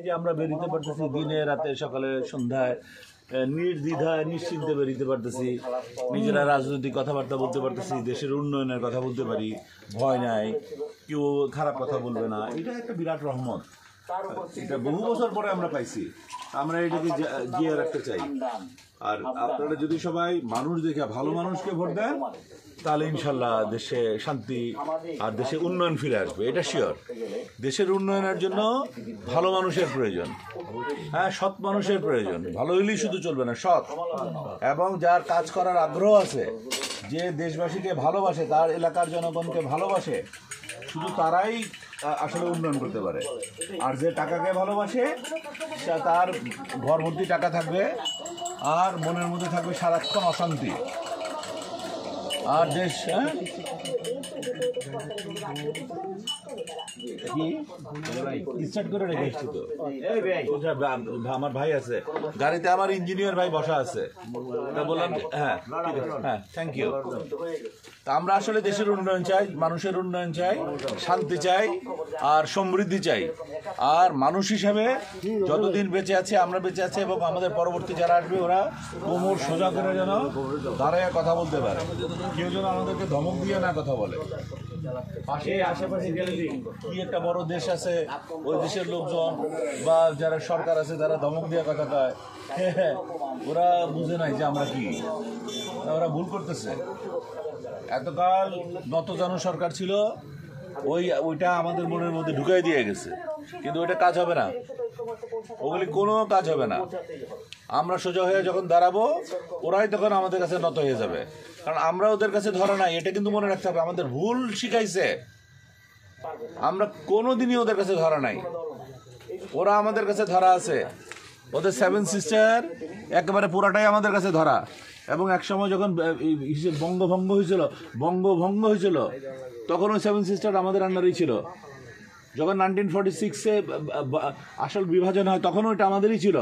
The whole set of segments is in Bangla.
যে আমরা বেরিতে পারতেছি দিনে রাতে সকালে সন্ধ্যায় নির্দ্বিধায় নিশ্চিন্তে বেরিতে পারতেছি, নিজেরা রাজনৈতিক কথাবার্তা বলতে পারতেছি, দেশের উন্নয়নের কথা বলতে পারি, ভয় নাই, কেউ খারাপ কথা বলবে না। এটা একটা বিরাট রহমত, এটা বহু বছর পরে আমরা পাইছি। আমরা এটাকে জিয়ে রাখতে চাই। আর আপনারা যদি সবাই মানুষ দেখে ভালো মানুষকে ভোট দেন, তাহলে ইনশাল্লাহ দেশে শান্তি আর দেশে উন্নয়ন ফিরে আসবে, এটা শিওর। দেশের উন্নয়নের জন্য ভালো মানুষের প্রয়োজন, হ্যাঁ, সৎ মানুষের প্রয়োজন। ভালো হইলেই শুধু চলবে না, সৎ এবং যার কাজ করার আগ্রহ আছে, যে দেশবাসীকে ভালোবাসে, তার এলাকার জনগণকে ভালোবাসে, শুধু তারাই আসলে উন্নয়ন করতে পারে। আর যে টাকাকে ভালোবাসে, তার ঘর ভর্তি টাকা থাকবে আর মনের মধ্যে থাকবে সারাক্ষণ অশান্তি। আর দেশ স্টার্ট করে রেখে এসছি তো, আমার ভাই আছে গাড়িতে, আমার ইঞ্জিনিয়ার ভাই বসা আছে, তা বললাম হ্যাঁ ঠিক আছে, হ্যাঁ থ্যাংক ইউ। তা আমরা আসলে দেশের উন্নয়ন চাই, মানুষের উন্নয়ন চাই, শান্তি চাই আর সমৃদ্ধি চাই। আর মানুষ হিসাবে যতদিন বেঁচে আছে, আমরা বেঁচে আছি এবং আমাদের পরবর্তী যারা আসবে, ওরা কোমর সোজা করে যেন দাঁড়ায় কথা বলতে পারে, কেউ যেন আমাদেরকে ধমক দিয়ে না কথা বলে। পাশে আশেপাশে গেলে কি একটা বড় দেশ আছে, ওই দেশের লোকজন বা যারা সরকার আছে তারা ধমক দিয়ে কথা কয়, ওরা বুঝে নাই যে আমরা কি, ওরা ভুল করতেছে। এতকাল নতজানু সরকার ছিল, ওইটা আমাদের মনের মধ্যে ঢুকাই দিয়ে গেছে, কিন্তু ওইটা কাজ হবে না, ওগুলি কোনো কাজ হবে না। আমরা সোজা হয়ে যখন দাঁড়াবো, ওরাই তখন আমাদের কাছে নত হয়ে যাবে, কারণ আমরা ওদের কাছে ধরা নাই। এটা কিন্তু মনে রাখতে হবে, আমাদের ভুল শিখাইছে, আমরা কোনোদিনই ওদের কাছে ধরা নাই, ওরা আমাদের কাছে ধরা আছে। ওদের 7 সিস্টার একেবারে পুরাটাই আমাদের কাছে ধরা। এবং একসময় যখন বঙ্গভঙ্গ হয়েছিল, তখন ওই 7 সিস্টার আমাদের আন্ডারেই ছিল। যখন 1946-এ আসল বিভাজন হয়, তখন ওইটা আমাদেরই ছিল।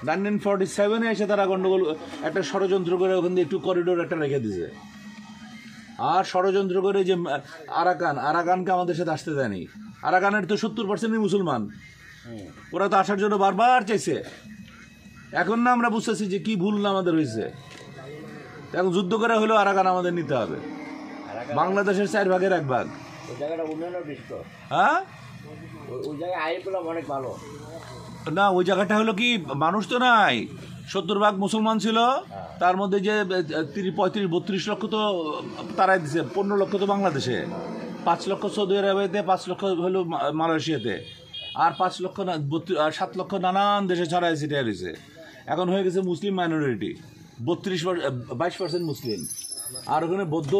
1947-এ এসে তারা গন্ডগোল একটা ষড়যন্ত্র করে ওখান দিয়ে একটু করিডোর একটা রেখে দিয়েছে, আর ষড়যন্ত্র করে যে আরাকানকে আমাদের সাথে আসতে দেয়নি। আরাকানের তো 70%ই মুসলমান, ওরা তো আসার জন্য বারবার চাইছে। এখন না আমরা বুঝতেছি যে কি ভুল না আমাদের হয়েছে, এখন যুদ্ধ করে হলেও আরাকান আমাদের নিতে হবে। বাংলাদেশের 4 ভাগের 1 ভাগ। হ্যাঁ, না ওই জায়গাটা হলো কি, মানুষ তো নাই, 70 ভাগ মুসলমান ছিল, তার মধ্যে যে 35-32 লক্ষ তো তারাই দিছে, 15 লক্ষ তো বাংলাদেশে, 5 লক্ষ সৌদি আরবেতে, 5 লক্ষ হলো মালয়েশিয়াতে, আর 5 লক্ষ 7 লক্ষ নানান দেশে ছড়াই ছিটাই রয়েছে। এখন হয়ে গেছে মুসলিম মাইনরিটি 22% মুসলিম, আর ওখানে বৌদ্ধ